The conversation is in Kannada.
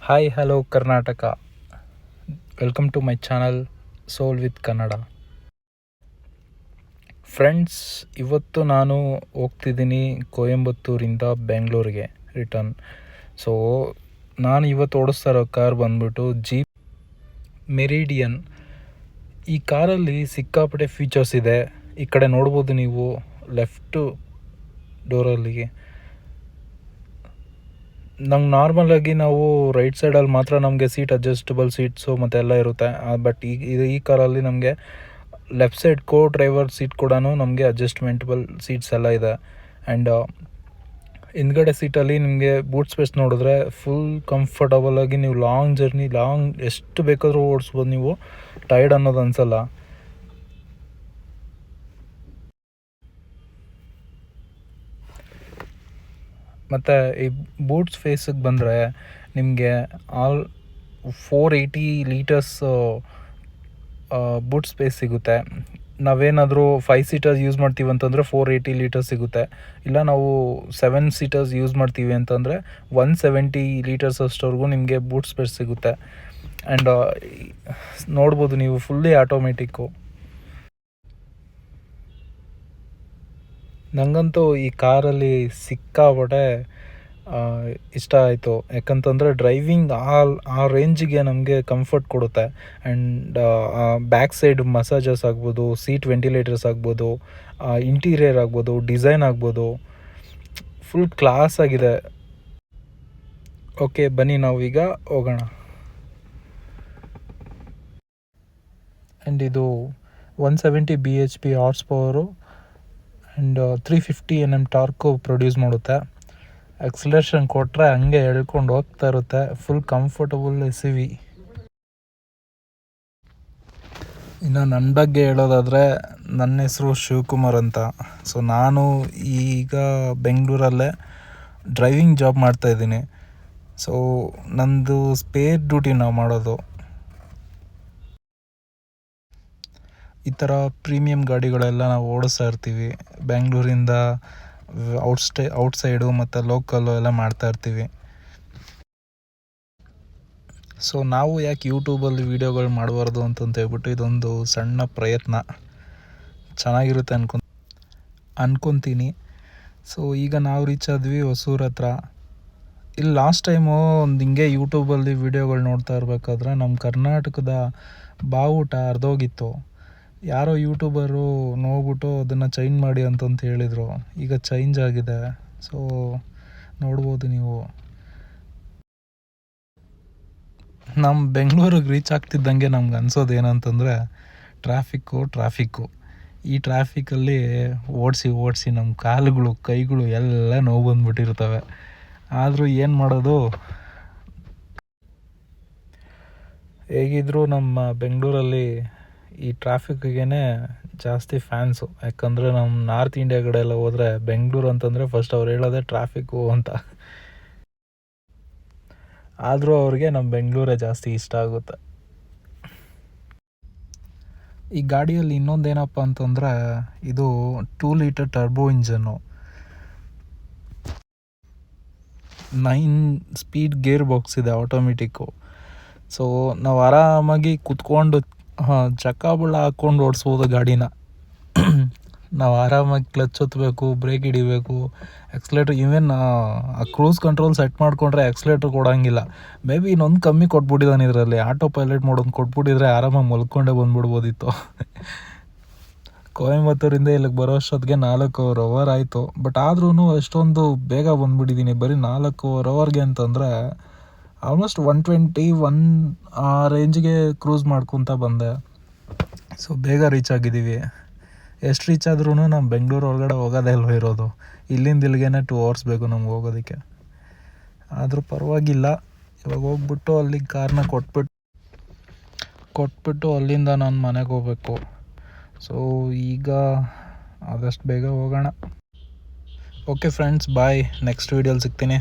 Hi hello Karnataka, welcome to my channel soul with Kannada. Friends, ಇವತ್ತು ನಾನು ಹೋಗ್ತಿದ್ದೀನಿ ಕೊಯಂಬತ್ತೂರಿಂದ ಬೆಂಗಳೂರಿಗೆ ರಿಟರ್ನ್. ಸೊ ನಾನು ಇವತ್ತು ಓಡಿಸ್ತಾ ಇರೋ ಕಾರ್ ಬಂದ್ಬಿಟ್ಟು ಜೀಪ್ ಮೆರಿಡಿಯನ್. ಈ ಕಾರಲ್ಲಿ ಸಿಕ್ಕಾಪಟ್ಟೆ ಫೀಚರ್ಸ್ ಇದೆ. ಈ ಕಡೆ ನೋಡ್ಬೋದು ನೀವು, ಲೆಫ್ಟು ಡೋರಲ್ಲಿ ನಂಗೆ ನಾರ್ಮಲಾಗಿ ನಾವು ರೈಟ್ ಸೈಡಲ್ಲಿ ಮಾತ್ರ ನಮಗೆ ಸೀಟ್ ಅಡ್ಜಸ್ಟಬಲ್ ಸೀಟ್ಸು ಮತ್ತು ಎಲ್ಲ ಇರುತ್ತೆ. ಬಟ್ ಈ ಕಾರಲ್ಲಿ ನಮಗೆ ಲೆಫ್ಟ್ ಸೈಡ್ ಡ್ರೈವರ್ ಸೀಟ್ ಕೂಡ ನಮಗೆ ಅಡ್ಜಸ್ಟ್ಮೆಂಟಬಲ್ ಸೀಟ್ಸ್ ಎಲ್ಲ ಇದೆ. ಆ್ಯಂಡ್ ಹಿಂದ್ಗಡೆ ಸೀಟಲ್ಲಿ ನಿಮಗೆ ಬೂಟ್ ಸ್ಪೇಸ್ ನೋಡಿದ್ರೆ ಫುಲ್ ಕಂಫರ್ಟಬಲಾಗಿ ನೀವು ಲಾಂಗ್ ಜರ್ನಿ ಎಷ್ಟು ಬೇಕಾದರೂ ಓಡಿಸ್ಬೋದು. ನೀವು ಟೈರ್ಡ್ ಅನ್ನೋದು ಅನಿಸಲ್ಲ. ಮತ್ತು ಈ ಬೂಟ್ ಸ್ಪೇಸಿಗೆ ಬಂದರೆ ನಿಮಗೆ 480 ಲೀಟರ್ಸ್ ಬೂಟ್ ಸ್ಪೇಸ್ ಸಿಗುತ್ತೆ. ನಾವೇನಾದರೂ 5 ಸೀಟರ್ಸ್ ಯೂಸ್ ಮಾಡ್ತೀವಿ ಅಂತಂದರೆ 480 ಲೀಟರ್ಸ್ ಸಿಗುತ್ತೆ. ಇಲ್ಲ ನಾವು 7 ಸೀಟರ್ಸ್ ಯೂಸ್ ಮಾಡ್ತೀವಿ ಅಂತಂದರೆ 170 ಲೀಟರ್ಸ್ ಅಷ್ಟವರೆಗೂ ನಿಮಗೆ ಬೂಟ್ ಸ್ಪೇಸ್ ಸಿಗುತ್ತೆ. ಆ್ಯಂಡ್ ನೋಡ್ಬೋದು ನೀವು, ಫುಲ್ಲಿ ಆಟೋಮೆಟಿಕ್ಕು. ನನಗಂತೂ ಈ ಕಾರಲ್ಲಿ ಸಿಕ್ಕಾಪಟ್ಟೆ ಇಷ್ಟ ಆಯಿತು. ಯಾಕಂತಂದರೆ ಡ್ರೈವಿಂಗ್ ಆ ರೇಂಜಿಗೆ ನಮಗೆ ಕಂಫರ್ಟ್ ಕೊಡುತ್ತೆ. ಆ್ಯಂಡ್ ಬ್ಯಾಕ್ ಸೈಡ್ ಮಸಾಜಸ್ ಆಗ್ಬೋದು, ಸೀಟ್ ವೆಂಟಿಲೇಟರ್ಸ್ ಆಗ್ಬೋದು, ಇಂಟೀರಿಯರ್ ಆಗ್ಬೋದು, ಡಿಸೈನ್ ಆಗ್ಬೋದು, ಫುಲ್ ಕ್ಲಾಸ್ ಆಗಿದೆ. ಓಕೆ, ಬನ್ನಿ ನಾವೀಗ ಹೋಗೋಣ. ಆ್ಯಂಡ್ ಇದು 170 BHP horse power and 350 Nm torque produce ಮಾಡುತ್ತೆ. ಎಕ್ಸಲೇಷನ್ ಕೊಟ್ಟರೆ ಹಂಗೆ ಎಳ್ಕೊಂಡು ಹೋಗ್ತಾ ಇರುತ್ತೆ. Full comfortable SUV. ಇನ್ನು ನನ್ನ ಬಗ್ಗೆ ಹೇಳೋದಾದರೆ, ನನ್ನ ಹೆಸರು ಶಿವಕುಮಾರ್ ಅಂತ. ಸೊ ನಾನು ಈಗ ಬೆಂಗಳೂರಲ್ಲೇ ಡ್ರೈವಿಂಗ್ ಜಾಬ್ ಮಾಡ್ತಾಯಿದ್ದೀನಿ. ಸೊ ನಂದು ಸ್ಪೇರ್ ಡ್ಯೂಟಿ ನಾವು ಮಾಡೋದು. ಈ ಥರ ಪ್ರೀಮಿಯಂ ಗಾಡಿಗಳೆಲ್ಲ ನಾವು ಓಡಿಸ್ತಾ ಇರ್ತೀವಿ. ಬೆಂಗಳೂರಿಂದ ಔಟ್ಸೈಡು ಮತ್ತು ಲೋಕಲ್ಲು ಎಲ್ಲ ಮಾಡ್ತಾ ಇರ್ತೀವಿ. ಸೊ ನಾವು ಯಾಕೆ ಯೂಟ್ಯೂಬಲ್ಲಿ ವೀಡಿಯೋಗಳು ಮಾಡಬಾರ್ದು ಅಂತಂತ ಹೇಳ್ಬಿಟ್ಟು ಇದೊಂದು ಸಣ್ಣ ಪ್ರಯತ್ನ. ಚೆನ್ನಾಗಿರುತ್ತೆ ಅನ್ಕೊತೀನಿ. ಸೊ ಈಗ ನಾವು ರೀಚ್ ಆದ್ವಿ ಹೊಸೂರು ಹತ್ರ. ಇಲ್ಲಿ ಲಾಸ್ಟ್ ಟೈಮು ಒಂದು ಹಿಂಗೆ ಯೂಟ್ಯೂಬಲ್ಲಿ ವೀಡಿಯೋಗಳು ನೋಡ್ತಾ ಇರಬೇಕಾದ್ರೆ ನಮ್ಮ ಕರ್ನಾಟಕದ ಬಾವುಟ ಅರ್ಧೋಗಿತ್ತು. ಯಾರೋ ಯೂಟ್ಯೂಬರು ನೋಡ್ಬಿಟ್ಟು ಅದನ್ನು ಚೇಂಜ್ ಮಾಡಿ ಅಂತಂತ ಹೇಳಿದರು. ಈಗ ಚೇಂಜ್ ಆಗಿದೆ. ಸೊ ನೋಡ್ಬೋದು ನೀವು. ನಮ್ಮ ಬೆಂಗಳೂರಿಗೆ ರೀಚ್ ಆಗ್ತಿದ್ದಂಗೆ ನಮ್ಗೆ ಅನ್ಸೋದು ಏನಂತಂದರೆ ಟ್ರಾಫಿಕ್ಕು. ಈ ಟ್ರಾಫಿಕಲ್ಲಿ ಓಡಿಸಿ ನಮ್ಮ ಕಾಲುಗಳು ಕೈಗಳು ಎಲ್ಲ ನೋವು ಬಂದುಬಿಟ್ಟಿರ್ತವೆ. ಆದರೂ ಏನು ಮಾಡೋದು, ಹೇಗಿದ್ದರೂ ನಮ್ಮ ಬೆಂಗಳೂರಲ್ಲಿ ಈ ಟ್ರಾಫಿಕ್ಗೆ ಜಾಸ್ತಿ ಫ್ಯಾನ್ಸು. ಯಾಕಂದರೆ ನಮ್ಮ ನಾರ್ತ್ ಇಂಡಿಯಾ ಕಡೆ ಎಲ್ಲ ಹೋದರೆ ಬೆಂಗಳೂರು ಅಂತಂದರೆ ಫಸ್ಟ್ ಅವ್ರು ಹೇಳೋದೇ ಟ್ರಾಫಿಕ್ಕು ಅಂತ. ಆದರೂ ಅವ್ರಿಗೆ ನಮ್ಮ ಬೆಂಗಳೂರೇ ಜಾಸ್ತಿ ಇಷ್ಟ ಆಗುತ್ತೆ. ಈ ಗಾಡಿಯಲ್ಲಿ ಇನ್ನೊಂದೇನಪ್ಪ ಅಂತಂದರೆ, ಇದು 2 litre turbo engine, 9 speed gear box ಇದೆ, ಆಟೋಮೆಟಿಕ್ಕು. ಸೊ ನಾವು ಆರಾಮಾಗಿ ಕುತ್ಕೊಂಡು ಚಕ್ಕಾಬುಳ ಹಾಕ್ಕೊಂಡು ಓಡಿಸ್ಬೋದು ಗಾಡಿನ. ನಾವು ಆರಾಮಾಗಿ ಕ್ಲಚ್ ಒತ್ತಬೇಕು, ಬ್ರೇಕ್ ಹಿಡಿಬೇಕು, ಎಕ್ಸ್ಲೇಟ್ರ್ ಈವನ್ ಆ ಕ್ರೂಸ್ ಕಂಟ್ರೋಲ್ ಸೆಟ್ ಮಾಡಿಕೊಂಡ್ರೆ ಎಕ್ಸ್ಲೇಟ್ರ್ ಕೊಡೋಂಗಿಲ್ಲ. ಮೇ ಬಿ ಇನ್ನೊಂದು ಕಮ್ಮಿ ಕೊಟ್ಬಿಟ್ಟಿದ್ದಾನೆ ಇದರಲ್ಲಿ. ಆಟೋ ಪೈಲಟ್ ಮಾಡೋದು ಕೊಟ್ಬಿಟ್ಟಿದ್ರೆ ಆರಾಮಾಗಿ ಮಲ್ಕೊಂಡೇ ಬಂದ್ಬಿಡ್ಬೋದಿತ್ತು. ಕೊಯಂಬತ್ತೂರಿಂದ ಇಲ್ಲಿಗೆ ಬರೋ ಅಷ್ಟೊತ್ತಿಗೆ 4 ಅವರ್ ಆಯಿತು. ಬಟ್ ಆದ್ರೂ ಅಷ್ಟೊಂದು ಬೇಗ ಬಂದುಬಿಟ್ಟಿದ್ದೀನಿ. ಬರೀ 4 ಅವರ್ಗೆ ಅಂತಂದರೆ ಆಲ್ಮೋಸ್ಟ್ 121 ಆ ರೇಂಜ್ಗೆ ಕ್ರೂಸ್ ಮಾಡ್ಕೊತ ಬಂದೆ. ಸೊ ಬೇಗ ರೀಚ್ ಆಗಿದ್ದೀವಿ. ಎಷ್ಟು ರೀಚ್ ಆದ್ರೂ ನಮ್ಮ ಬೆಂಗಳೂರು ಒಳಗಡೆ ಹೋಗೋದೇ ಅಲ್ವ ಇರೋದು. ಇಲ್ಲಿಂದ ಇಲ್ಲಿಗೆ 2 ಅವರ್ಸ್ ಬೇಕು ನಮ್ಗೆ ಹೋಗೋದಕ್ಕೆ. ಆದರೂ ಪರವಾಗಿಲ್ಲ. ಇವಾಗ ಹೋಗ್ಬಿಟ್ಟು ಅಲ್ಲಿಗೆ ಕಾರ್ನ ಕೊಟ್ಬಿಟ್ಟು ಅಲ್ಲಿಂದ ನಾನು ಮನೆಗೆ ಹೋಗ್ಬೇಕು. ಸೊ ಈಗ ಆದಷ್ಟು ಬೇಗ ಹೋಗೋಣ. ಓಕೆ ಫ್ರೆಂಡ್ಸ್, ಬಾಯ್. ನೆಕ್ಸ್ಟ್ ವೀಡಿಯೋಲಿ ಸಿಗ್ತೀನಿ.